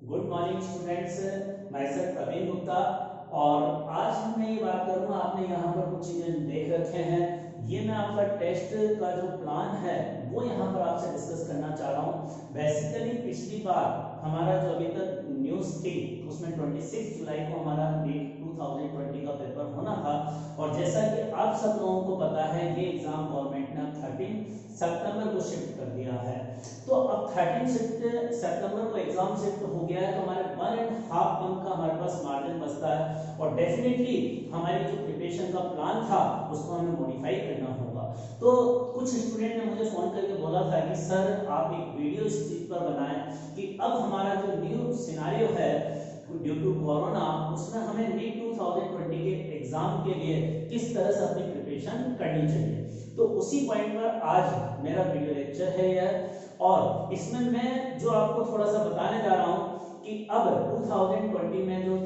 Good morning students, मैं sir Praveen Gupta. और आज मैं ये बात करूँगा, आपने यहाँ पर कुछ चीज़ें देख रखे हैं। ये मैं आपका टेस्ट का जो प्लान है वो यहाँ पर आपसे डिस्कस करना चाह रहा हूँ। बेसिकली पिछली बार हमारा जो अभी तक न्यूज़ थी उसमें 26 जुलाई को हमारा नीट 2020 का पेपर होना था। और जैसा कि आप सब लोगों को पता है, ये एग्जाम गवर्नमेंट ने 13 सितंबर को शिफ्ट कर दिया है। तो अब 13 सितंबर को एग्जाम शिफ्ट हो गया है, तो हमारे 1.5 मंथ का हमारे पास मार्जिन बचता है। और डेफिनेटली हमारी जो प्रिपरेशन का प्लान था उसको हमें मॉडिफाई करना होगा। तो कुछ स्टूडेंट ने मुझे फोन करके बोला था कि सर आप एक वीडियो इस चीज पर बनाएं कि अब हमारा जो न्यू सिनारियो है ड्यू टू कोरोना, उसमें हमें नीट 2020 के एग्जाम के लिए किस तरह से अपनी प्रिपरेशन करनी चाहिए। तो उसी पॉइंट पर आज मेरा वीडियो लेक्चर है यह। और इसमें मैं जो आपको थोड़ा सा बताने जा रहा हूं कि अब 2020 में जो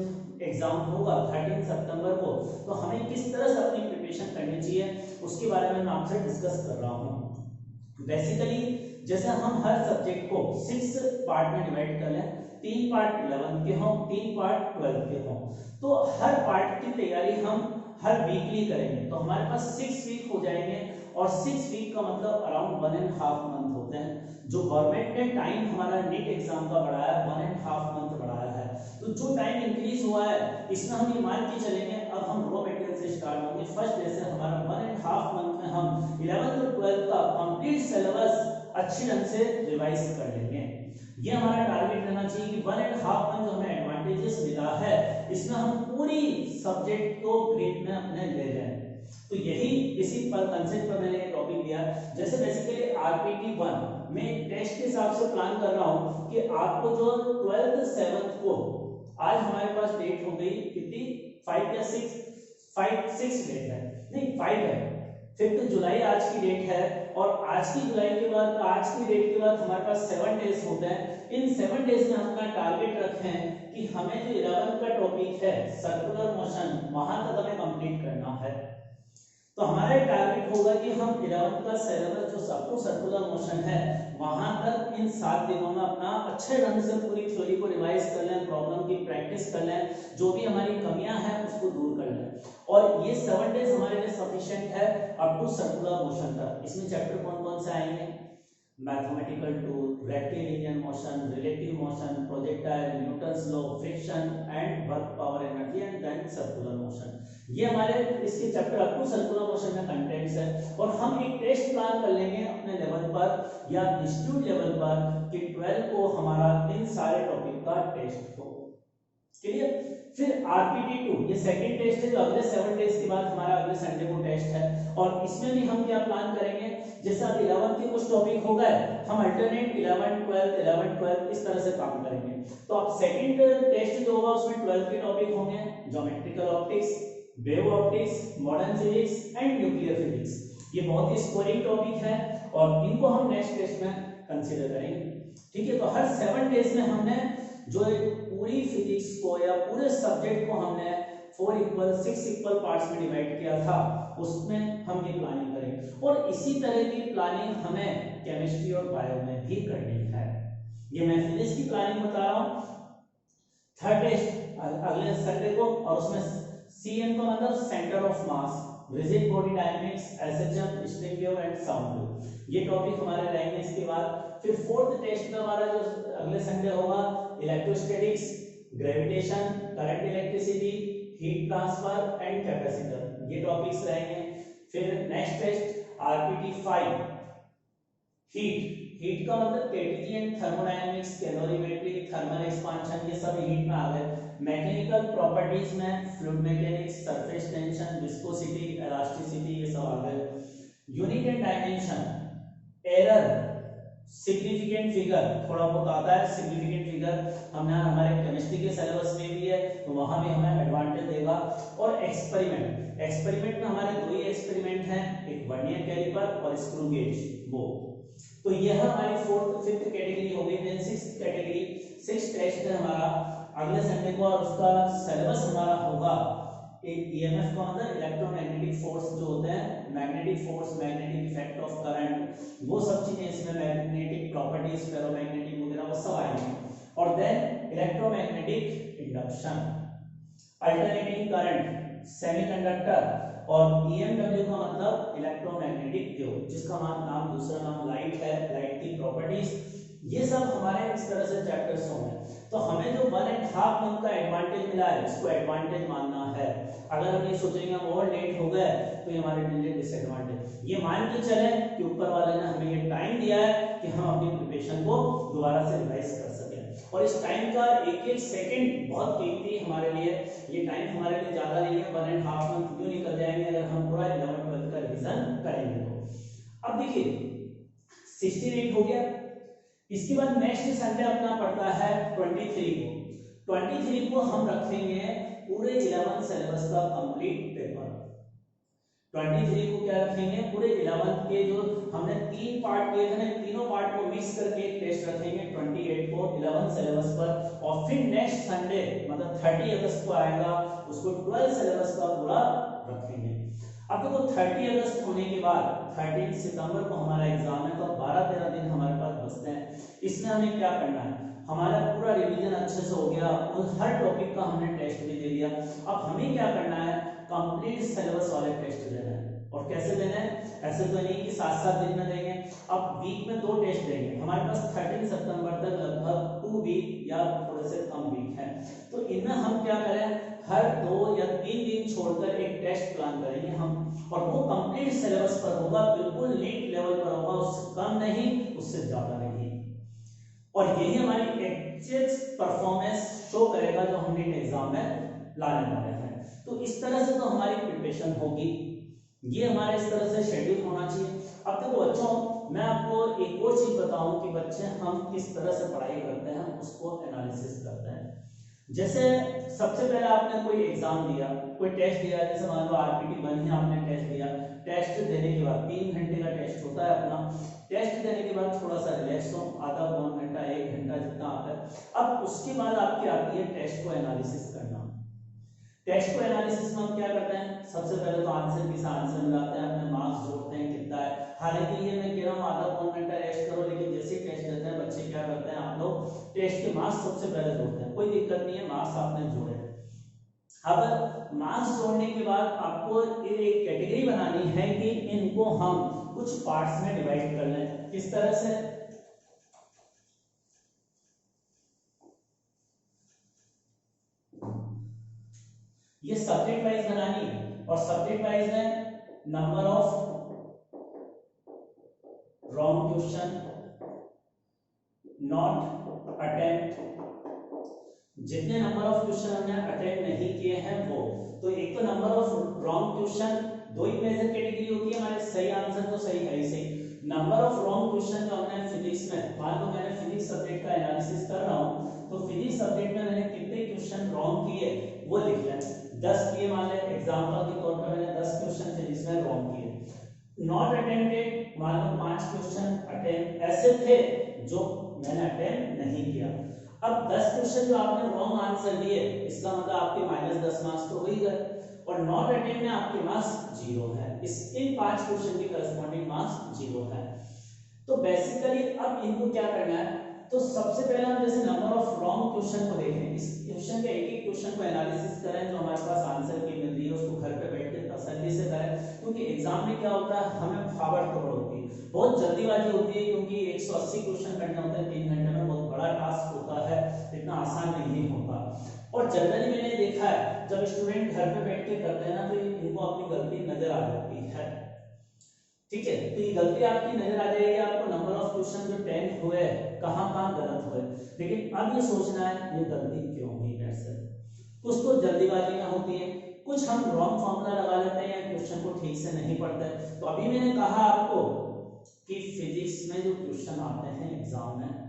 एग्जाम होगा 13 सितंबर को, तो हमें किस तरह से अपनी प्रिपरेशन करनी चाहिए उसके बारे में मैं आपसे डिस्कस कर रहा हूं। बेसिकली जैसे हम हर सब्जेक्ट को 6 पार्ट में डिवाइड कर लें, 3 पार्ट 11th के हों, 3 पार्ट 12th के हों, तो हर पार्ट की तैयारी हम हर वीकली करेंगे, तो हमारे पास 6 वीक हो जाएंगे। और 6 वीक का मतलब अराउंड 1.5 मंथ होते हैं। जो गवर्नमेंट ने टाइम हमारा नीट एग्जाम का बढ़ाया, 1.5 मंथ बढ़ाया है। तो जो टाइम इंक्रीज हुआ है इसमें हम ये मान के चलेंगे, अब हम रॉ मटेरियल से स्टार्ट होंगे। फर्स्ट डे से हमारा 1.5 मंथ में हम 11th और 12th का कंप्लीट सिलेबस अच्छी ढंग से रिवाइज कर लेंगे। ये हमारा टारगेट रहना चाहिए कि 1.5 मंथ जो हमें एडवांटेजेस मिला है इसमें हम पूरी सब्जेक्ट को ग्रेड में अपने ले लें। तो यही इसी पर कंसेप्ट पर मैंने एक टॉपिक दिया। जैसे बेसिकली आरपीटी 1 में टेस्ट के हिसाब से प्लान कर रहा हूं कि आपको जो 12th 7th को, आज हमारे पास डेट हो गई कितनी, 5 या 6, 6 डेट है, नहीं 5 है, 5 जुलाई आज की डेट है। और आज की जुलाई के बाद, आज की डेट के बाद हमारे पास 7 डेज होते हैं। इन 7 डेज में हम अपना टारगेट रखे हैं कि हमें जो 11th का टॉपिक है सर्कुलर मोशन, वहां तक हमें कंप्लीट करना है। तो हमारा टारगेट होगा कि हम 11th का सिलेबस जो सबको सर्कुलर मोशन है वहां तक इन 7 दिनों में अपना अच्छे ढंग से पूरी थ्योरी को रिवाइज कर लें, प्रॉब्लम की प्रैक्टिस कर लें, जो भी हमारी कमियां हैं उसको दूर कर लें। और ये 7 डेज हमारे लिए सफिशिएंट है अप टू सर्कुलर मोशन तक। इसमें चैप्टर कौन कौन से आएंगे, mathematical tool, rectilinear motion, relative motion, projectile, Newton's law, friction and work power energy and then circular motion. ये हमारे इसके chapter up to circular motion में कंटेंट्स है। और हम एक टेस्ट प्लान कर लेंगे अपने लेवल पर या इंस्टीट्यूट लेवल पर कि 12 को हमारा इन सारे टॉपिक का टेस्ट हो। क्लियर। फिर आरपीटी 2 ये सेकंड टेस्ट है, जो अगले 7 डेज के बाद हमारा अगले संडे को टेस्ट है। और इसमें भी हम क्या प्लान करेंगे, जैसे अब 11th के कुछ टॉपिक हो गए, हम अल्टरनेट 11 12 11 12 इस तरह से काम करेंगे। तो अब सेकंड टेस्ट जो होगा उसमें 12 के टॉपिक होंगे, geometrical optics, wave optics, modern physics and nuclear physics. ये बहुत ही स्कोरिंग टॉपिक है और इनको हम नेक्स्ट टेस्ट में कंसीडर करेंगे। ठीक है। तो हर 7 डेज में हमने जो पूरी फिजिक्स को या पूरे सब्जेक्ट को हमने 4 इक्वल 6 इक्वल पार्ट्स में डिवाइड किया था, उसमें हम ये प्लानिंग करेंगे। और इसी तरह की प्लानिंग हमें केमिस्ट्री और बायो में भी करनी है। ये मैं फिजिक्स की प्लानिंग बता रहा हूं। थर्ड टेस्ट अगले संडे को, और उसमें सीएम का मतलब centre of mass, rigid body dynamics, SHM, string wave and sound wave, ये टॉपिक हमारे रहेंगे। इसके बाद फिर फोर्थ टेस्ट में हमारा जो अगले संडे होगा, electrostatics, gravitation, current electricity, heat transfer and capacitor, ये टॉपिक्स रहेंगे। फिर next test RPT 5 heat, heat का मतलब KTGN, thermodynamics, calorimetry, thermal expansion, ये सब हीट में आ गए। मैकेनिकल प्रॉपर्टीज में fluid mechanics, surface tension, viscosity, elasticity, ये सब आ गए। Unit and dimension, error, significant figure, थोड़ा बहुत आता है सिग्निफिकेंट फिगर, हमने हमारे केमिस्ट्री के सिलेबस में भी है तो वहां भी हमें एडवांटेज देगा। और एक्सपेरिमेंट, एक्सपेरिमेंट में हमारे 2 ही एक्सपेरिमेंट हैं, एक वर्नियर कैलिपर और स्क्रू गेज, वो। तो यह हमारी 4th 5th कैटेगरी हो गई। Then 6th category, 6th test है हमारा अगले संडे को, और उसका सिलेबस हमारा होगा एक ईएमएफ का मतलब इलेक्ट्रोमैग्नेटिक फोर्स जो होते हैं, magnetic force, magnetic effect of current, वो सब चीजें इसमें, मैग्नेटिक प्रॉपर्टीज, फेरोमैग्नेटिक वगैरह वो सब आएंगे। और then electromagnetic induction, alternating current, semiconductor, और ईएमडब्ल्यू का मतलब इलेक्ट्रोमैग्नेटिक वेव, जिसका नाम दूसरा नाम लाइट है, लाइट की प्रॉपर्टीज, ये सब हमारे इस तरह से चैप्टर्स होंगे। तो हमें जो 1.5 मंथ का एडवांटेज मिला है उसको एडवांटेज मानना है। अगर हम ये सोचेंगे हम और लेट हो गए तो ये हमारे लिए डिसएडवांटेज। ये मान के चले कि ऊपर वाले ने हमें ये टाइम दिया है कि हम अपनी प्रिपरेशन को दोबारा से रिवाइज कर सकें, और इस टाइम का एक एक सेकंड बहुत कीमती है हमारे लिए। ये टाइम हमारे लिए ज्यादा नहीं है, 1.5 मंथ क्यों निकल जाएंगे अगर हम पूरा 11-12 का रिवीजन करेंगे तो। अब देखिए 16 हो गया, इसके बाद नेक्स्ट संडे अपना पड़ता है 23 को। 23 को हम रखेंगे पूरे 11 सिलेबस का कंप्लीट पेपर। 23 को क्या रखेंगे, पूरे 11 के जो हमने 3 पार्ट किए थे ना, तीनों पार्ट को मिक्स करके एक टेस्ट रखेंगे 28 को 11 सिलेबस पर, और फिर नेक्स्ट संडे मतलब 30 अगस्त को आएगा, उसको 12 सिलेबस का पूरा रखेंगे। अब देखो 30 अगस्त होने के बाद 13 सितंबर को हमारा एग्जाम है, तो 12-13 दिन हमारे पास बचते हैं। इसमें हमें क्या करना है, हमारा पूरा रिवीजन अच्छे से हो गया, हर टॉपिक का हमने टेस्ट भी दे दिया। अब हमें क्या करना है, कंप्लीट सिलेबस वाले टेस्ट देना है। और कैसे देना है, ऐसे तो नहीं कि 7-7 दिन में देंगे, अब वीक में 2 टेस्ट देंगे। हमारे पास 13 सितंबर तक लगभग 2 वीक या थोड़े से कम वीक है, तो इनमें हम क्या करें, हर 2 या 3 दिन छोड़कर एक टेस्ट प्लान करेंगे हम, और वो कंप्लीट सिलेबस पर होगा, बिल्कुल नीट लेवल पर होगा, उससे कम नहीं उससे ज्यादा नहीं। और यही हमारी एग्जैक्ट परफॉर्मेंस शो करेगा जो हम नीट एग्जाम में लाने वाले हैं। तो इस तरह से तो हमारी प्रिपरेशन होगी, ये हमारे इस तरह से शेड्यूल होना चाहिए। अब देखो बच्चों, मैं आपको एक और चीज बताऊं कि बच्चे हम किस तरह से पढ़ाई करते हैं, उसको एनालिसिस करते हैं। जैसे सबसे पहले आपने कोई एग्जाम दिया, कोई टेस्ट दिया, जैसे मान लो आरपीटी 1 ही आपने टेस्ट दिया, टेस्ट देने के बाद 3 घंटे का टेस्ट होता है अपना, टेस्ट देने के बाद थोड़ा सा रिलैक्स हो, आधा पौन घंटा 1 घंटा जितना आता है। अब उसके बाद आपकी आती है टेस्ट को एनालिसिस करना। टेस्ट को एनालिसिस में हम क्या करते हैं, सबसे पहले तो आंसर के साथ आंसर मिलाते हैं, अपने मार्क्स जोड़ते हैं कितना है। हालांकि ये मैं कह रहा हूँ आधा पौन घंटा रेस्ट करो, लेकिन जैसे टेस्ट देते हैं बच्चे क्या करते हैं, आप लोग टेस्ट के मार्क्स सबसे पहले जोड़ते हैं, कोई दिक्कत नहीं है, मार्क्स आपने जोड़े। अब मार्क्स जोड़ने के बाद आपको एक कैटेगरी बनानी है कि इनको हम कुछ पार्ट्स में डिवाइड कर लें। किस तरह से, ये सब्जेक्ट वाइज बनानी है, और सब्जेक्ट वाइज में number of wrong question not attempt, जितने नंबर ऑफ क्वेश्चन हमने अटेम्प्ट नहीं किए हैं वो। तो एक तो नंबर ऑफ रॉन्ग क्वेश्चन, 2 ही मेजर कैटेगरी होती है हमारे, सही आंसर तो सही है ही सही। नंबर ऑफ रॉन्ग क्वेश्चन जो हमने फिजिक्स में, मान लो मैंने फिजिक्स सब्जेक्ट का एनालिसिस कर रहा हूं, तो फिजिक्स सब्जेक्ट में मैंने कितने क्वेश्चन रॉन्ग किए वो लिख लें। 10 किए, मान लें एग्जांपल के तौर पर मैंने 10 क्वेश्चन फिजिक्स में रॉन्ग किए। नॉट अटेम्प्टेड, मान लो 5 क्वेश्चन अटेम्प्ट ऐसे थे जो मैंने अटेम्प्ट नहीं किया। अब 10 क्वेश्चन जो आपने रॉन्ग आंसर दिए, इसका मतलब आपके -10 मार्क्स तो हो ही गए, और नॉट अटेम्प्ट में आपके मार्क्स 0 है। इन 5 क्वेश्चन के करस्पॉन्डिंग मार्क्स 0 है। तो बेसिकली अब इनको क्या करना है, तो सबसे पहले हम जैसे नंबर ऑफ रॉन्ग क्वेश्चन को देखें, इस क्वेश्चन के एक-एक क्वेश्चन को एनालिसिस करें, जो हमारे पास आंसर की मिल रही है उसको घर पे बैठ के तसल्ली से करें, क्योंकि एग्जाम में क्या होता है, हमें फावड़ तोड़ होती है, बहुत जल्दीबाजी होती है, क्योंकि 180 क्वेश्चन करने होते हैं 3 घंटे में, बहुत बड़ा टास्क होता है, इतना आसान नहीं होता। और जनरली मैंने देखा है जब स्टूडेंट घर पे बैठ के करते हैं ना, तो इनको अपनी गलती नजर आ जाती है, ठीक है। तो ये गलती आपकी नजर आ जाएगी, आपको नंबर ऑफ क्वेश्चन जो 10 हुए कहां गलत हुए, लेकिन अब ये सोचना है ये गलती क्यों हुई मेरे से। कुछ तो जल्दीबाजी में होती है, कुछ हम रॉन्ग फॉर्मूला लगा लेते हैं या क्वेश्चन को ठीक से नहीं पढ़ते। तो अभी मैंने कहा आपको कि फिजिक्स में जो क्वेश्चन आते हैं एग्जाम में,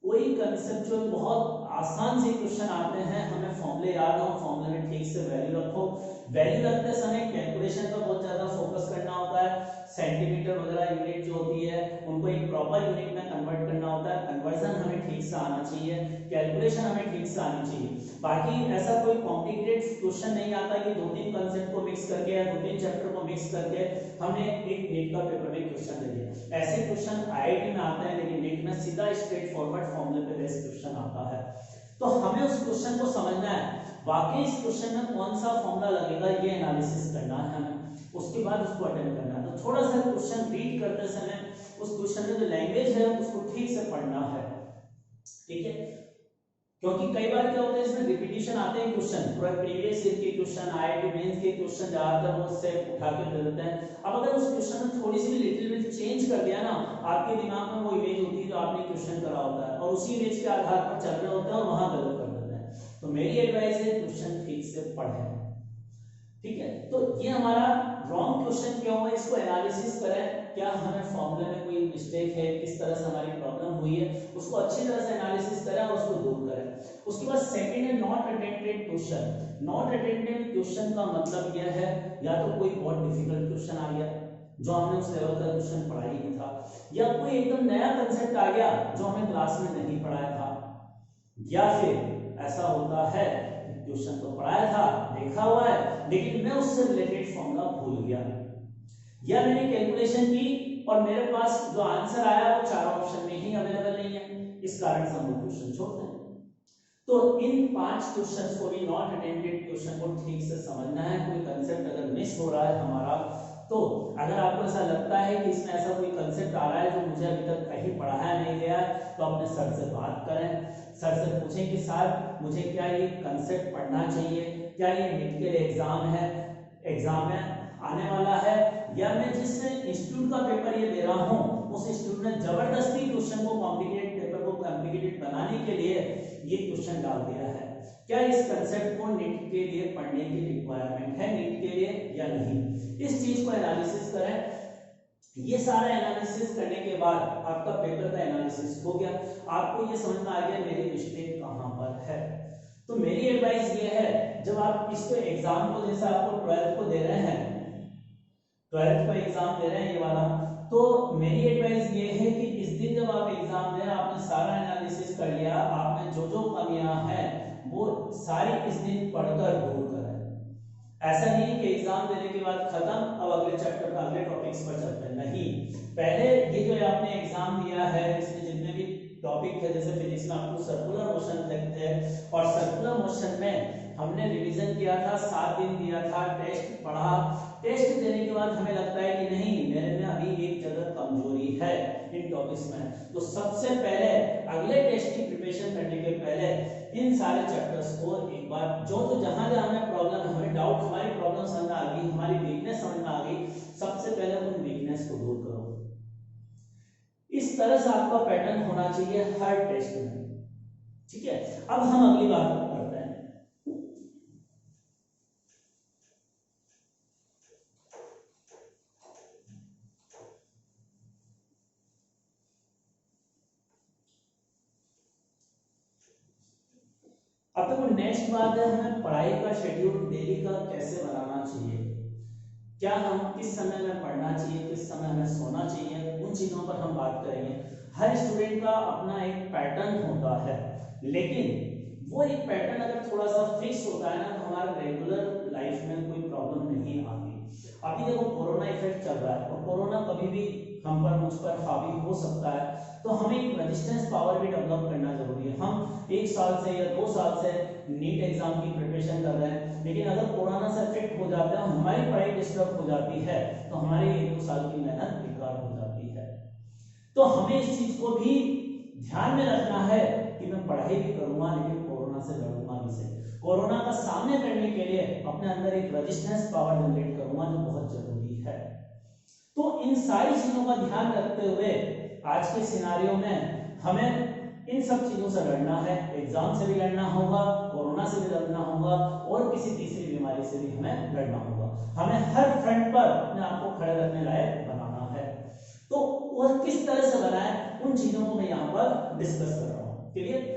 कोई कंसेप्चुअल बहुत आसान से क्वेश्चन आते हैं, हमें फॉर्मूले याद हो, फॉर्मूले में ठीक से वैल्यू रखो। वैल्यू रखते समय कैलकुलेशन पर बहुत ज्यादा फोकस करना होता है, सेंटीमीटर वगैरह यूनिट जो होती है उनको एक प्रॉपर यूनिट में कन्वर्ट करना होता है, कन्वर्जन हमें ठीक से आना चाहिए, कैलकुलेशन हमें ठीक से आनी चाहिए। बाकी ऐसा कोई कॉम्प्लिकेटेड क्वेश्चन नहीं आता कि 2-3 कंसेप्ट को मिक्स करके या 2-3 चैप्टर को मिक्स करके हमने एक नीट का पेपर में क्वेश्चन दे दिया। ऐसे क्वेश्चन आईआईटी में आते हैं, लेकिन नीट में सीधा स्ट्रेट फॉरवर्ड फॉर्मूले पे बेस्ड क्वेश्चन आता है। तो हमें उस क्वेश्चन को समझना है, वाकई इस क्वेश्चन में कौन सा फॉर्मूला लगेगा, ये एनालिसिस करना है हमें, उसके बाद उसको अटेम्प्ट करना है। तो थोड़ा सा क्वेश्चन रीड करते समय उस क्वेश्चन में जो लैंग्वेज है उसको ठीक से पढ़ना है, ठीक है, क्योंकि कई बार क्या होता है इसमें रिपीटिशन आते हैं क्वेश्चन, पूरा प्रीवियस ईयर के क्वेश्चन, आईआईटी मेंस के क्वेश्चन ज्यादातर वो से उठा के दे देते हैं। अब अगर उस क्वेश्चन में थोड़ी सी भी लिटिल बिट चेंज कर दिया ना, आपके दिमाग में वो इमेज होती है जो आपने क्वेश्चन करा होता है, और उसी इमेज के आधार पर चल रहे होते हैं और वहां गलत कर देते हैं। तो मेरी एडवाइस है क्वेश्चन ठीक से पढ़ें, ठीक है। तो ये हमारा रॉन्ग क्वेश्चन क्यों है, इसको एनालिसिस करें, क्या हमें फॉर्मूले में कोई मिस्टेक है, किस तरह से हमारी प्रॉब्लम हुई है, उसको अच्छी तरह से एनालिसिस करें और उसको दूर करें। उसके बाद सेकंड है not attempted question. Not attempted question का मतलब यह है या तो कोई बहुत डिफिकल्ट क्वेश्चन आ गया जो हमने उस लेवल का क्वेश्चन पढ़ा ही नहीं था, या कोई एकदम नया कंसेप्ट आ गया जो हमें क्लास में नहीं पढ़ाया था, या फिर ऐसा होता है क्वेश्चन तो पढ़ाया था, देखा हुआ है, लेकिन मैं उससे रिलेटेड फॉर्मूला भूल गया, या मैंने कैलकुलेशन की और मेरे पास जो आंसर आया वो चारों ऑप्शन में ही अवेलेबल नहीं है, इस कारण से हम क्वेश्चन छोड़ते हैं। तो इन 5 क्वेश्चंस को भी नॉट अटेम्प्टेड क्वेश्चन को ठीक से समझना है। कोई कंसेप्ट अगर मिस हो रहा है हमारा, तो अगर आपको ऐसा लगता है कि इसमें ऐसा कोई कंसेप्ट आ रहा है जो मुझे अभी तक कहीं पढ़ाया नहीं गया, तो अपने सर से बात करें, सर से पूछें कि सर मुझे क्या ये कंसेप्ट पढ़ना चाहिए, क्या ये नीट के लिए एग्जाम में आने वाला है, या मैं जिस इंस्टीट्यूट का पेपर ये दे रहा हूँ उस इंस्टीट्यूट ने जबरदस्ती क्वेश्चन को कॉम्प्लिकेटेड पेपर को कॉम्प्लिकेटेड बनाने के लिए ये क्वेश्चन डाल दिया है, क्या इस कंसेप्ट को नीट के लिए पढ़ने की रिक्वायरमेंट है नीट के लिए या नहीं, इस चीज को एनालिसिस करें। ये सारा एनालिसिस करने के बाद आपका पेपर का एनालिसिस हो गया, आपको ये समझ में आ गया मेरी मिस्टेक कहां पर है। तो मेरी एडवाइस ये है, जब आप इसको एग्जाम को, जैसे आपको 12th को दे रहे हैं, 12th का एग्जाम दे रहे हैं ये वाला, तो मेरी एडवाइस ये है कि इस दिन जब आप एग्जाम दें, आपने सारा एनालिसिस कर लिया, आप में जो जो कमियां हैं वो सारी इस दिन पढ़कर दूर करें। ऐसा नहीं कि एग्जाम देने के बाद खत्म, अब अगले चैप्टर पर अगले टॉपिक्स पर चलते हैं, नहीं, पहले ये जो आपने एग्जाम दिया है इसमें जितने भी टॉपिक थे, जैसे फिजिक्स में आपको सर्कुलर मोशन थे, और सर्कुलर मोशन में हमने रिवीजन किया था, 7 दिन दिया था, टेस्ट पढ़ा, टेस्ट देने के बाद हमें लगता है कि नहीं मेरे में अभी एक जगह कमजोरी है इन टॉपिक्स में, तो सबसे पहले अगले टेस्ट की प्रिपरेशन करने के पहले इन सारे चैप्टर्स को एक बार जो जहां जहां हमें प्रॉब्लम है, हमें डाउट, हमारी प्रॉब्लम समझ में आ गई, हमारी वीकनेस समझ में आ गई, सबसे पहले उन वीकनेस को दूर करो। इस तरह से आपका पैटर्न होना चाहिए हर टेस्ट में, ठीक है। अब हम अगली बात करते हैं, अब देखो नेक्स्ट बात है, हमें पढ़ाई का शेड्यूल डेली का कैसे बनाना चाहिए, क्या हम किस समय में पढ़ना चाहिए, किस समय हमें सोना चाहिए, उन चीजों पर हम बात करेंगे। हर स्टूडेंट का अपना एक पैटर्न होता है, लेकिन वो एक पैटर्न अगर थोड़ा सा फिक्स होता है ना, तो हमारे रेगुलर लाइफ में कोई प्रॉब्लम नहीं आती। अभी देखो कोरोना इफेक्ट चल रहा है, और कोरोना कभी भी हम पर मुझ पर हावी हो सकता है, तो हमें एक रेजिस्टेंस पावर भी डेवलप करना जरूरी है। हम 1 साल से या 2 साल से नीट एग्जाम की प्रिपरेशन कर रहे हैं, लेकिन अगर कोरोना से इफेक्ट हो जाता है, हमारी पढ़ाई डिस्टर्ब हो जाती है, तो हमारी 1-2 साल की मेहनत बेकार हो जाती है। तो हमें इस चीज को भी ध्यान में रखना है कि मैं पढ़ाई भी करूंगा, लेकिन कोरोना से लड़ूंगा भी सही, कोरोना का सामने करने के लिए अपने अंदर एक रेजिस्टेंस पावर जनरेट करूंगा, जो बहुत जरूरी है। तो इन सारी चीजों का ध्यान रखते हुए आज के सिनारियो में हमें इन सब चीजों से लड़ना है, एग्जाम से भी लड़ना होगा, कोरोना से भी लड़ना होगा, और किसी तीसरी बीमारी से भी हमें लड़ना होगा। हमें हर फ्रंट पर अपने आप को खड़े रखने लायक बनाना है। तो वह किस तरह से बनाए, उन चीजों को मैं यहाँ पर डिस्कस कर रहा हूँ, क्लियर।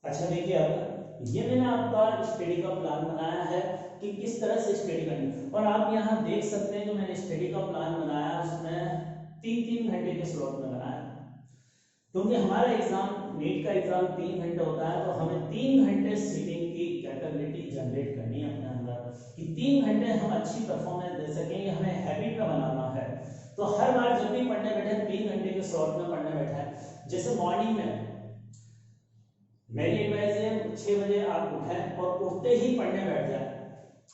अच्छा देखिए, अब ये मैंने आपका स्टडी का प्लान बनाया है कि किस तरह से स्टडी करनी, और आप यहाँ देख सकते हैं जो मैंने स्टडी का प्लान बनाया उसमें 3-3 घंटे के स्लॉट में बनाया, क्योंकि हमारा एग्जाम नीट का एग्जाम 3 घंटे होता है, तो हमें 3 घंटे सीटिंग की कैपेबिलिटी जनरेट करनी है अपने अंदर कि 3 घंटे हम अच्छी परफॉर्मेंस दे सकें, हमें हैबिट में बनाना है। तो हर बार जब भी पढ़ने बैठे 3 घंटे के स्लॉट में पढ़ने बैठे, जैसे मॉर्निंग में मेरी एडवाइस है 6 बजे आप उठें और उठते ही पढ़ने बैठ जाए।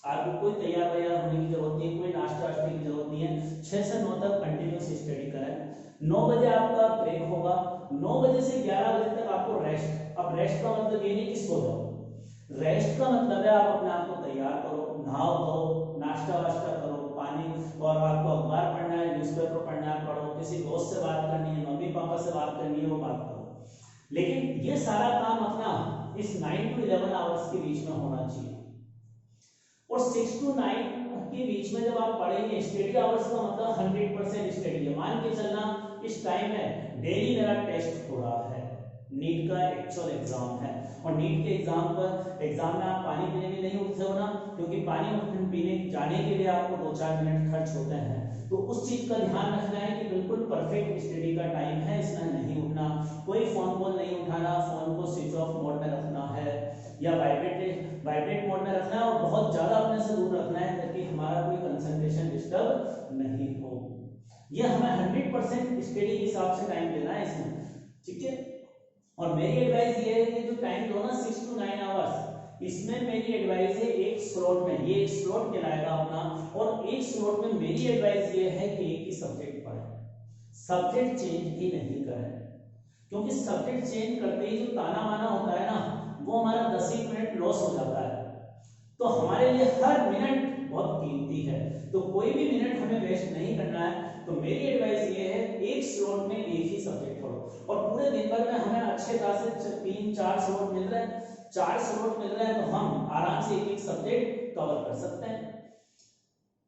आपको कोई तैयार होने की जरूरत नहीं है, कोई नाश्ता वाश्ते की जरूरत नहीं है। 6 से 9 तक कंटिन्यूस स्टडी करें। 9 बजे आपका ब्रेक होगा, 9 बजे से 11 बजे तक आपको रेस्ट। अब रेस्ट का मतलब ये नहीं कि सो जाओ, रेस्ट का मतलब है आप अपने आप को तैयार करो, नहाओ धो, नाश्ता वाश्ता करो, पानी, और आपको अखबार पढ़ना है, न्यूज़पेपर पढ़ना है, पढ़ो, किसी दोस्त से बात करनी है, मम्मी पापा से बात करनी है, वो बात करो। लेकिन ये सारा काम अपना इस 9 to 11 आवर्स के बीच में होना चाहिए, और 6 to 9 के बीच में जब आप पढ़ेंगे, स्टडी आवर्स का मतलब 100% स्टडी है। मान के चलना इस टाइम में डेली मेरा टेस्ट हो रहा है, नीट का एक्चुअल एग्जाम है, और नीट के एग्जाम में आप पानी पीने भी नहीं उठते हो ना, क्योंकि पानी पीने जाने के लिए आपको 2-4 मिनट खर्च होते हैं। तो उस चीज का ध्यान रखना है कि बिल्कुल परफेक्ट स्टडी का टाइम है, इसमें नहीं उठना, कोई फोन कॉल नहीं उठाना, फोन को स्विच ऑफ मोड में रखना है या वाइब्रेट मोड में रखना है, और बहुत ज्यादा अपने से दूर रखना है ताकि हमारा कोई कंसंट्रेशन डिस्टर्ब नहीं हो। ये हमें 100% स्टडी के हिसाब से टाइम देना है इसमें, ठीक है। और मेरी एडवाइस ये है कि जो टाइम दो ना 6 to 9 आवर्स, इसमें मेरी एडवाइस है एक स्लॉट में, ये एक स्लॉट कहलाएगा अपना, और एक स्लॉट में मेरी एडवाइस ये है कि एक ही सब्जेक्ट पढ़ें, सब्जेक्ट चेंज भी नहीं करें, क्योंकि सब्जेक्ट चेंज करते ही जो ताना माना होता है ना, वो हमारा 10 मिनट लॉस हो जाता है। तो हमारे लिए हर मिनट बहुत कीमती है, तो कोई भी मिनट हमें वेस्ट नहीं करना है। तो मेरी एडवाइस ये है एक स्लॉट में एक ही सब्जेक्ट पढ़ो, और पूरे दिन भर में हमें अच्छे खासे 3-4 स्लॉट मिल रहे हैं, 4 स्लॉट मिल रहे हैं, तो हम आराम से एक सब्जेक्ट कवर कर सकते हैं,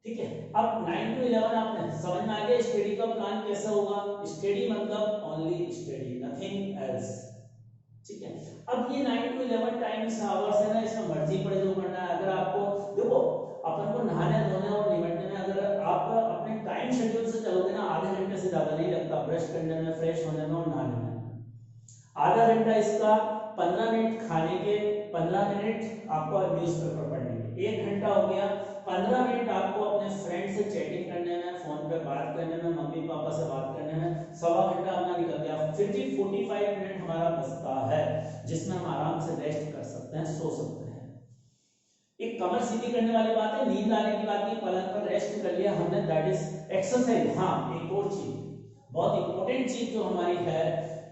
ठीक है। अब 9 to 11 आपने समझ में आ गया स्टडी का प्लान कैसा होगा। स्टडी मतलब ओनली स्टडी, नथिंग एल्स, ठीक है। अब ये 9 to 11 टाइम्स आवर्स है ना, इसमें मर्जी पड़े जो करना है। अगर आपको देखो, अपन को नहाने धोने और निमटने में अगर आप अपने टाइम शेड्यूल से चलोगे ना, आधे घंटे से ज्यादा नहीं लगता, ब्रश करने में, फ्रेश होने में और नहाने में। आधा घंटा इसका, 15 मिनट खाने के, 15 मिनट आपको न्यूज़पेपर पढ़ने के, 1 घंटा हो गया। 15 मिनट आपको अपने फ्रेंड से चैटिंग करने में, फोन पे बात करने में, मम्मी पापा से बात करने में, सवा घंटा अपना निकल गया। फिर भी 45 मिनट हमारा बचता है, जिसमें हम आराम से रेस्ट कर सकते हैं, सो सकते हैं। एक कमर सीधी करने वाली बात है, नींद आने की बात नहीं, पलंग पर रेस्ट कर लिया हमने, दैट इज एक्सरसाइज। हाँ, एक और चीज, बहुत इंपॉर्टेंट चीज जो हमारी है,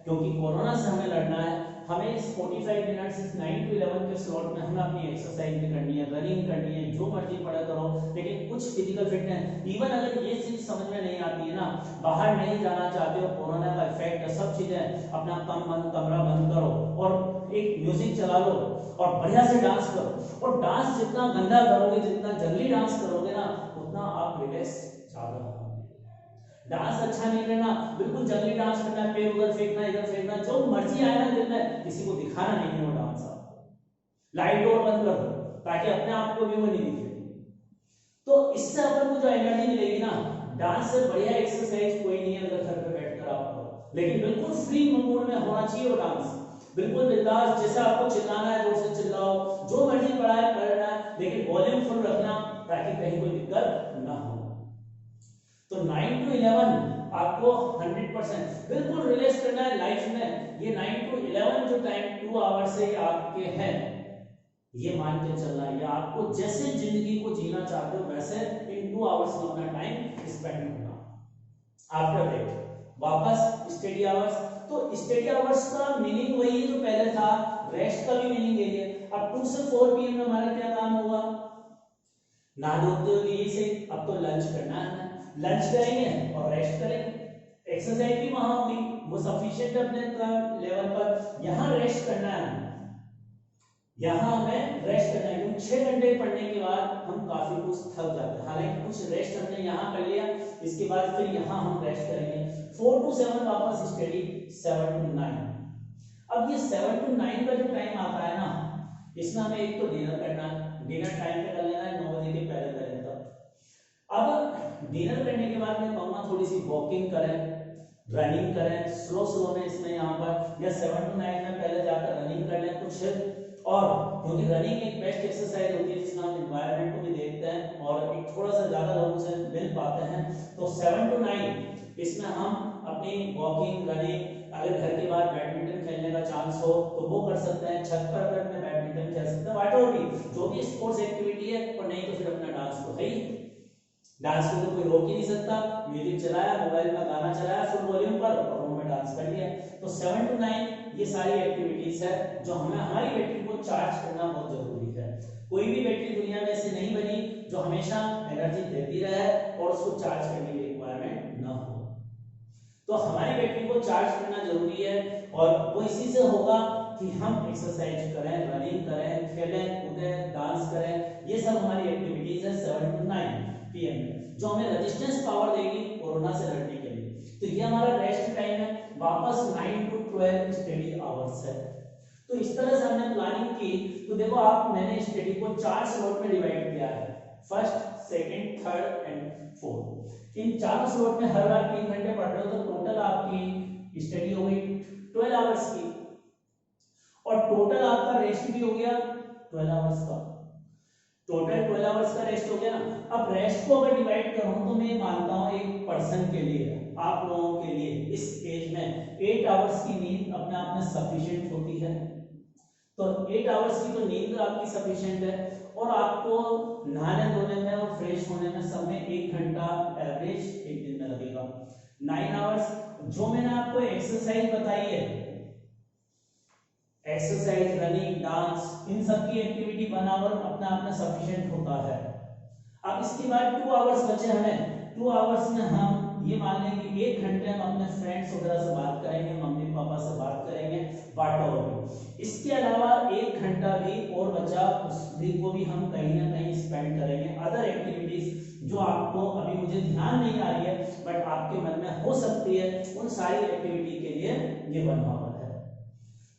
क्योंकि कोरोना से हमें लड़ना है, हमें इस 45 मिनट्स, इस 9 to 11 के स्लॉट में हमें अपनी एक्सरसाइज भी करनी है, रनिंग करनी है, जो मर्जी पड़ा करो, लेकिन कुछ फिजिकल फिटनेस। इवन अगर ये चीज समझ में नहीं आती है ना, बाहर नहीं जाना चाहते हो, कोरोना का इफेक्ट है, सब चीजें, अपना कमरा बंद करो और एक म्यूजिक चला लो और बढ़िया से डांस करो। और डांस जितना गंदा करोगे, जितना जंगली डांस करोगे ना, उतना आप रिलैक्स ज्यादा होगे। डांस अच्छा नहीं करना, बिल्कुल जंगली डांस करना है, पैर उधर फेंकना, इधर फेंकना, जो मर्जी आए ना दिल में, किसी को दिखाना नहीं है वो डांस आपको। लाइट और बंद कर दो ताकि अपने आप को भी वो नहीं दिखे। तो इससे अपन को जो एनर्जी मिलेगी ना, डांस से बढ़िया एक्सरसाइज कोई नहीं है अगर घर पे बैठकर आप करो। लेकिन बिल्कुल फ्री मूड में होना चाहिए वो डांस, बिल्कुल बिंदास, जैसे आपको चिल्लाना है जोर से चिल्लाओ, जो मर्जी पड़ा है करना है, लेकिन वॉल्यूम फुल रखना ताकि कहीं कोई दिक्कत ना हो। तो 9 to 11 आपको 100% बिल्कुल रिलेट करना है लाइफ में। ये 9 to 11 जो टाइम 2 आवर्स से आपके हैं, ये मान के चलना है, या आपको जैसे जिंदगी को जीना चाहते हो वैसे इन 2 आवर्स में अपना टाइम स्पेंड करना। आफ्टर दैट वापस स्टडी आवर्स। तो स्टडी आवर्स का मीनिंग वही है जो पहले था, रेस्ट का भी मीनिंग यही है। अब 2 से 4 पीएम में हमारा क्या काम होगा, नहा धोते हो यही से, अब तो लंच करना है, लंच करेंगे और रेस्ट करेंगे। एक्सरसाइज भी वहां होगी, वो सफिशिएंट अपने लेवल पर। यहाँ रेस्ट करना है, यहाँ हमें रेस्ट करना है, क्योंकि 6 घंटे पढ़ने के बाद हम काफी कुछ थक जाते हैं। हालांकि कुछ रेस्ट हमने यहाँ कर लिया, इसके बाद फिर यहाँ हम रेस्ट करेंगे। 4 to 7 वापस स्टडी, 7 to 9। अब ये 7 to 9 का जो टाइम आता है ना, इसमें हमें एक तो डिनर करना है, डिनर टाइम पे कर लेना है, 9 बजे के पहले करें तब। अब डिनर करने के बाद मैं कहूँगा थोड़ी सी वॉकिंग करें, रनिंग करें स्लो में इसमें यहाँ पर, या 7 to 9 में पहले जाकर रनिंग कर लें कुछ। और क्योंकि रनिंग एक बेस्ट एक्सरसाइज होती है जिसमें हम एनवायरनमेंट को भी देखते हैं और एक थोड़ा सा ज्यादा लोगों से मिल पाते हैं, तो 7 to 9 इसमें हम अपनी वॉकिंग, रनिंग, अगर घर के बाहर बैडमिंटन खेलने का चांस हो तो वो कर सकते हैं, छत पर अगर अपने बैडमिंटन खेल सकते हैं, व्हाटएवर भी जो भी स्पोर्ट्स एक्टिविटी है, और नहीं तो फिर अपना डांस तो है ही, डांस को तो कोई रोक ही नहीं सकता। म्यूजिक चलाया, मोबाइल में गाना चलाया फुल वॉल्यूम पर और रूम में डांस कर लिया। तो 7 to 9 ये सारी एक्टिविटीज है जो हमें हमारी बैटरी को चार्ज करना बहुत जरूरी है। कोई भी बैटरी दुनिया में ऐसी नहीं बनी जो हमेशा एनर्जी देती रहे और उसको चार्ज करने की रिक्वायरमेंट ना हो। तो हमारी बैटरी को चार्ज करना जरूरी है, और वो इसी से होगा कि हम एक्सरसाइज करें, रनिंग करें, खेलें कूदें, डांस करें। ये सब हमारी एक्टिविटीज है 7 to 9 पीएम में, जो हमें रेजिस्टेंस पावर देगी कोरोना से लड़ने के लिए। तो ये हमारा रेस्ट टाइम है। वापस 9 to 12 स्टडी आवर्स है। तो इस तरह से हमने प्लानिंग की। तो देखो आप, मैंने स्टडी को 4 स्लॉट में डिवाइड किया है, first, second, third and fourth. In 4 slot में हर बार 3 घंटे पढ़ रहे हो, तो टोटल आपकी स्टडी हो गई 12 आवर्स की, और टोटल आपका रेस्ट भी हो गया 12 आवर्स का। टोटल 12 आवर्स का रेस्ट हो गया ना। अब रेस्ट को अगर डिवाइड करूं तो मैं मानता हूं एक पर्सन के लिए, आप लोगों के लिए इस एज में 8 आवर्स की नींद अपने आप में सफिशिएंट होती है। तो 8 आवर्स की तो नींद आपकी सफिशिएंट है, और आपको नहाने धोने में और फ्रेश होने में सब में 1 घंटा एवरेज एक दिन में लगेगा। 9 आवर्स जो मैंने आपको एक्सरसाइज बताई है, एक्सरसाइज, रनिंग, डांस, इन सब की एक्टिविटी 1 आवर अपने आप में सफिशिएंट होता है। अब इसके बाद 2 आवर्स बचे हमें। 2 आवर्स में हम ये मान लें कि 1 घंटे हम अपने फ्रेंड्स वगैरह से बात करेंगे, मम्मी पापा से बात करेंगे, व्हाटएवर भी। इसके अलावा 1 घंटा भी और बचा, उस दिन को भी हम कहीं ना कहीं स्पेंड करेंगे अदर एक्टिविटीज जो आपको अभी मुझे ध्यान नहीं आ रही है बट आपके मन में हो सकती है। उन सारी एक्टिविटी के लिए ये 1 आवर है।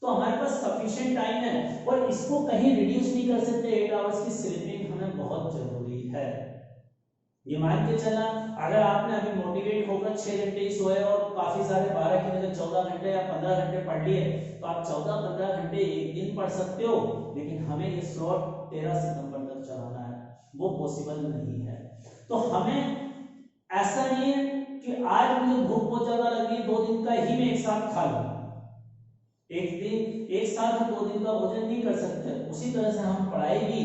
तो हमारे पास सफिशिएंट टाइम है, और इसको कहीं रिड्यूस नहीं कर सकते। 8 आवर्स की स्लीपिंग हमें बहुत जरूरी है। ये मान के चलना, अगर आपने अभी मोटिवेट होकर 6 घंटे ही सोए और काफी सारे 12 की जगह 14 घंटे या 15 घंटे पढ़ लिए, तो आप 14-15 घंटे एक दिन पढ़ सकते हो, लेकिन हमें ये स्लॉट 13 सितंबर तक चलाना है, वो पॉसिबल नहीं है। तो हमें ऐसा नहीं है कि आज मुझे भूख बहुत ज्यादा लगी, 2 दिन का ही मैं एक साथ खा लूं। एक साथ 2 दिन का भोजन नहीं कर सकते। उसी तरह से हम पढ़ाई भी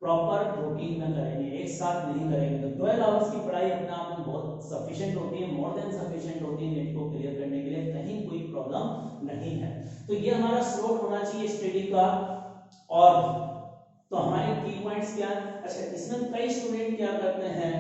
प्रॉपर रूटीन में करेंगे, एक साथ नहीं करेंगे। तो 12 आवर्स की पढ़ाई अपने आप में बहुत सफिशिएंट होती है, मोर देन सफिशिएंट होती है नेट को क्लियर करने के लिए, कहीं कोई प्रॉब्लम नहीं है। तो ये हमारा स्लॉट होना चाहिए स्टडी का। और तो हमारे की पॉइंट्स क्या है? अच्छा, इसमें कई स्टूडेंट क्या करते हैं,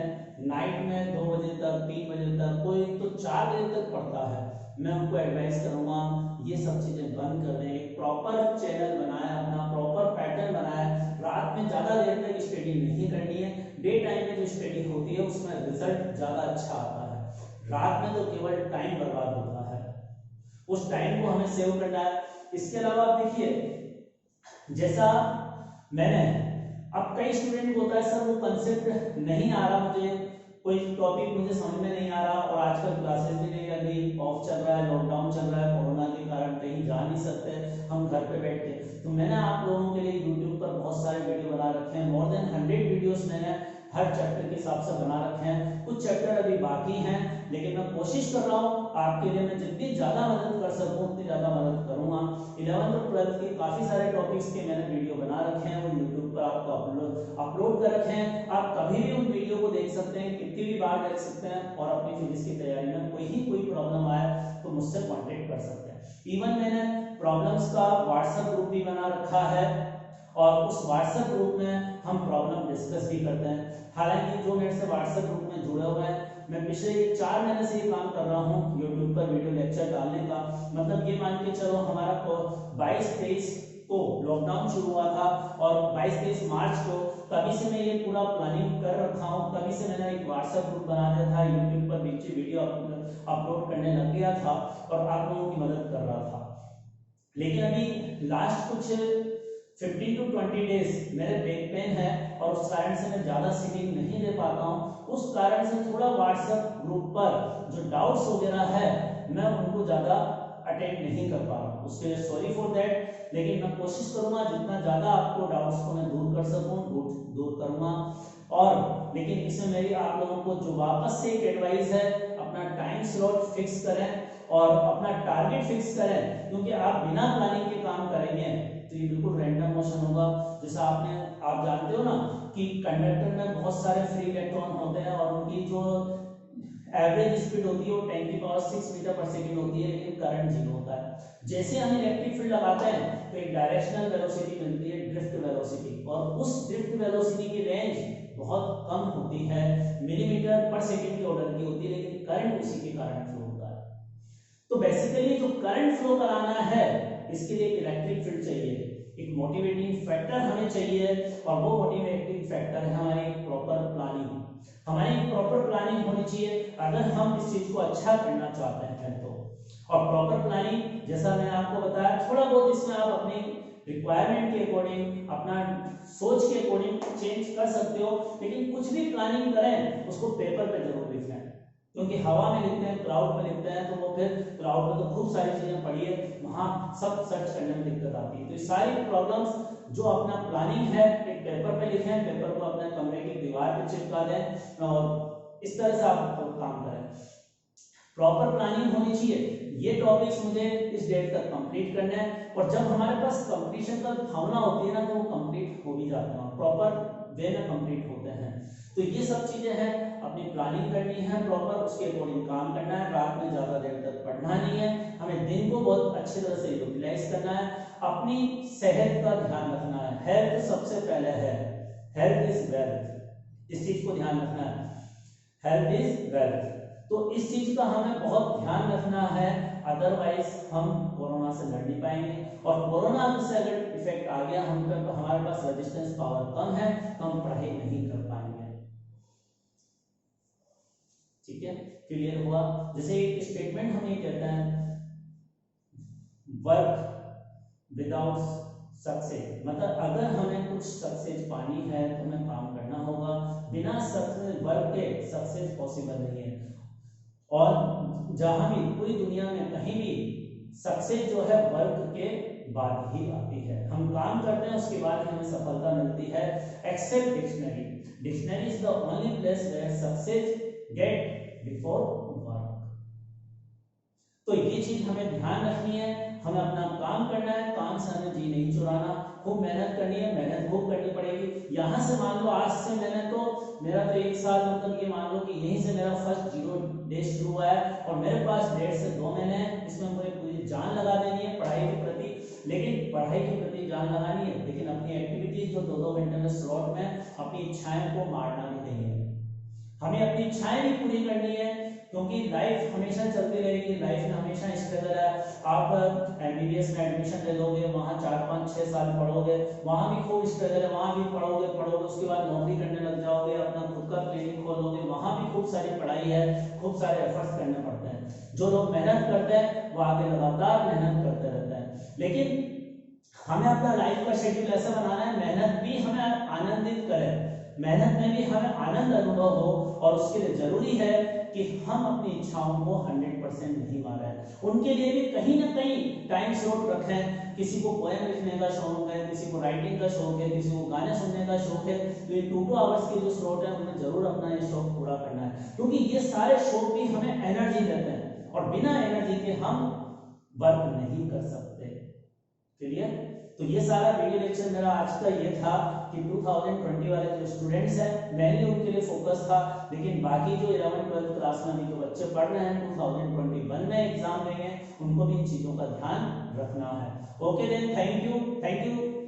नाइट में 2 बजे तक, 3 बजे तक, कोई तो 4 बजे तक पढ़ता है। मैं उनको एडवाइस करूंगा ये सब चीजें बंद कर दें, एक प्रॉपर चैनल बनाया, अपना प्रॉपर पैटर्न बनाया। रात में ज्यादा देर तक स्टडी नहीं करनी है। डे टाइम में जो स्टडी होती है उसमें रिजल्ट ज्यादा अच्छा आता है। रात में तो केवल टाइम बर्बाद होता है, उस टाइम को हमें सेव करना है। इसके अलावा आप देखिए, जैसा मैंने, अब कई स्टूडेंट को होता है सर वो कंसेप्ट नहीं आ रहा, मुझे कोई टॉपिक मुझे समझ में नहीं आ रहा, और आजकल क्लासेस भी नहीं लग रही, ऑफ चल रहा है, लॉकडाउन चल रहा है, कोरोना के कारण कहीं जा नहीं सकते, हम घर पे बैठ के। तो मैंने आप लोगों के लिए यूट्यूब पर बहुत सारे वीडियो बना रखे हैं, मोर देन 100 वीडियोस मैंने हर चैप्टर के हिसाब से बना रखे हैं। कुछ चैप्टर अभी बाकी हैं, लेकिन मैं कोशिश कर रहा हूँ आपके लिए मैं जितनी ज़्यादा मदद कर सकूँ उतनी ज़्यादा मदद करूँगा। 11th और 12th के काफ़ी सारे टॉपिक्स के मैंने वीडियो बना रखे हैं, वो यूट्यूब पर आपको अपलोड कर रखे हैं। आप कभी भी उन वीडियो को देख सकते हैं, कितनी भी बार देख सकते हैं, और अपनी फिजिक्स की तैयारी में कोई प्रॉब्लम आए तो मुझसे कॉन्टेक्ट कर सकते हैं। इवन मैंने प्रॉब्लम्स का व्हाट्सएप ग्रुप भी बना रखा है, और उस व्हाट्सएप ग्रुप में हम प्रॉब्लम डिस्कस भी करते हैं। हालांकि जो मेरे से व्हाट्सएप ग्रुप में जुड़े हुए हैं, मैं पिछले 4 महीने से ये काम कर रहा हूँ यूट्यूब पर वीडियो लेक्चर डालने का। मतलब ये मान के चलो हमारा 22-23 को लॉकडाउन शुरू हुआ था, और 22-23 मार्च को तभी से मैं ये पूरा प्लानिंग कर रखा हूँ। तभी से मैंने एक व्हाट्सएप ग्रुप बना दिया था, यूट्यूब पर बीच वीडियो अपलोड करने लग गया था और आप लोगों की मदद कर रहा था। लेकिन अभी लास्ट कुछ 15 to 20 डेज मेरे बैक पेन है, और उस कारण से मैं ज़्यादा सीटिंग नहीं दे पाता हूँ। उस कारण से थोड़ा व्हाट्सएप ग्रुप पर जो डाउट्स वगैरह है मैं उनको ज़्यादा अटेंड नहीं कर पा रहा हूँ, उसके लिए सॉरी फॉर दैट। लेकिन मैं कोशिश करूँगा जितना ज़्यादा आपको डाउट्स को मैं दूर कर सकूँ दूर करूँगा। और लेकिन इसमें मेरी आप लोगों को जो वापस से एक एडवाइस है, अपना टाइम स्लॉट फिक्स करें और अपना टारगेट फिक्स करें, क्योंकि आप बिना प्लानिंग के काम करेंगे तो ये बिल्कुल रैंडम मोशन होगा। जैसा आप जानते हो ना कि कंडक्टर में बहुत सारे फ्री इलेक्ट्रॉन होते हैं, और उनकी जो एवरेज स्पीड होती है वो 10⁻⁶ मीटर पर सेकेंड होती है, लेकिन करंट 0 होता है। जैसे हम इलेक्ट्रिक फील्ड लगाते हैं तो एक डायरेक्शनल वेलोसिटी मिलती है, ड्रिफ्ट वेलोसिटी, और उस ड्रिफ्ट वेलोसिटी की रेंज बहुत कम होती है, मिलीमीटर पर सेकेंड के ऑर्डर की होती है, लेकिन करंट उसी के कारण फ्लो होता है। तो बेसिकली जो करंट फ्लो कराना है इसके लिए एक इलेक्ट्रिक फील्ड चाहिए, एक मोटिवेटिंग फैक्टर हमें चाहिए, और वो मोटिवेटिंग फैक्टर है हमारी प्रॉपर प्लानिंग। हमारी प्रॉपर प्लानिंग होनी चाहिए अगर हम इस चीज को अच्छा करना चाहते हैं तो। और प्रॉपर प्लानिंग जैसा मैंने आपको बताया, थोड़ा बहुत इसमें आप अपनी रिक्वायरमेंट के अकॉर्डिंग, अपना सोच के अकॉर्डिंग चेंज कर सकते हो, लेकिन कुछ भी प्लानिंग करें उसको पेपर पे जरूर लिखें, क्योंकि हवा में लिखते हैं, क्लाउड में लिखते हैं, तो वो फिर क्लाउड में तो खूब सारी चीजें पढ़ी है, वहां सब सर्च करने में दिक्कत आती है। तो ये सारी प्रॉब्लम्स जो अपना प्लानिंग है एक पेपर पे लिखें, पेपर को अपने कमरे की दीवार पे चिपका दें, और इस तरह से आप काम करें। प्रॉपर प्लानिंग होनी चाहिए। ये टॉपिक्स मुझे इस डेट तक कंप्लीट करने हैं, और जब हमारे पास कंप्लीशन का भावना होती है ना तो वो कंप्लीट हो भी जाते हैं, प्रॉपर वे में कंप्लीट होते हैं। तो ये सब चीजें हैं, अपनी प्लानिंग करनी है प्रॉपर, उसके अकॉर्डिंग काम करना है। रात में ज्यादा देर तक पढ़ना नहीं है, हमें दिन को बहुत अच्छी तरह से यूटिलाइज करना है, अपनी सेहत का ध्यान रखना है। हेल्थ सबसे पहले है, हेल्थ इज वेल्थ, इस चीज को ध्यान रखना है, हेल्थ इज वेल्थ। तो इस चीज का हमें बहुत ध्यान रखना है, अदरवाइज हम कोरोना से लड़ नहीं पाएंगे, और कोरोना से अगर इफेक्ट आ गया हम पर तो हमारे पास रेजिस्टेंस पावर कम है, तो हम पढ़ाई नहीं कर पाएंगे। ठीक है, क्लियर हुआ? जैसे एक स्टेटमेंट हम ये कहते हैं, वर्क विदाउट सक्सेस, मतलब अगर हमें कुछ सक्सेस पानी है तो हमें काम करना होगा, बिना सक्सेस वर्क के सक्सेस पॉसिबल नहीं है। और जहां भी पूरी दुनिया में कहीं भी सक्सेस जो है वर्क के बाद ही आती है, हम काम करते हैं उसके बाद हमें सफलता मिलती है, except dictionary. Dictionary is the only place where success get before work. तो ये चीज हमें ध्यान रखनी है, हमें अपना काम करना है, काम से हमें जी नहीं चुराना, खूब मेहनत करनी है, मेहनत खूब करनी पड़ेगी। यहाँ से मान लो आज से मैंने तो मेरा तो 1 साल, मतलब ये मान लो कि यहीं से मेरा फर्स्ट 0 डे शुरू हुआ है, और मेरे पास 1.5 से 2 महीने हैं, इसमें मुझे पूरी जान लगा देनी है पढ़ाई के प्रति। लेकिन पढ़ाई के प्रति जान लगानी है, लेकिन अपनी एक्टिविटीज जो 2-2 घंटे में स्लॉट में अपनी इच्छाएं को मारना भी नहीं है, हमें अपनी इच्छाएं भी पूरी करनी है, क्योंकि लाइफ हमेशा चलती रहेगी, लाइफ में हमेशा स्ट्रगल है। आप एमबीबीएस में एडमिशन ले लोगे, वहाँ 4-5-6 साल पढ़ोगे, वहाँ भी खूब स्ट्रगल है, वहाँ भी पढ़ोगे, उसके बाद नौकरी करने लग जाओगे, अपना खुद का क्लिनिक खोलोगे, वहाँ भी खूब सारी पढ़ाई है, खूब सारे एफर्ट्स करने पड़ते हैं। जो लोग मेहनत करते हैं वो आगे लगातार मेहनत करते रहते हैं, लेकिन हमें अपना लाइफ का शेड्यूल ऐसा बनाना है, मेहनत भी हमें आनंदित करे, मेहनत में भी हमें आनंद अनुभव हो, और उसके लिए जरूरी है कि हम अपनी इच्छाओं को 100% नहीं मार रहे हैं। उनके लिए भी कहीं ना कहीं टाइम स्लॉट रखें। किसी को पोएम लिखने का शौक है, किसी को राइटिंग का शौक है, किसी को गाने सुनने का शौक है, तो ये 2-2 आवर्स के जो स्लॉट है उन्हें जरूर अपना ये शौक पूरा करना है, क्योंकि ये सारे शौक भी हमें एनर्जी देते हैं और बिना एनर्जी के हम वर्क नहीं कर सकते। क्लियर? तो ये सारा वीडियो लेक्चर मेरा आज का ये था कि 2020 वाले जो स्टूडेंट्स हैं मैंने उनके लिए फोकस था, लेकिन बाकी जो 11th-12th क्लास में अभी जो बच्चे पढ़ रहे हैं 2021 में एग्जाम देंगे उनको भी इन चीजों का ध्यान रखना है। Okay then, thank you.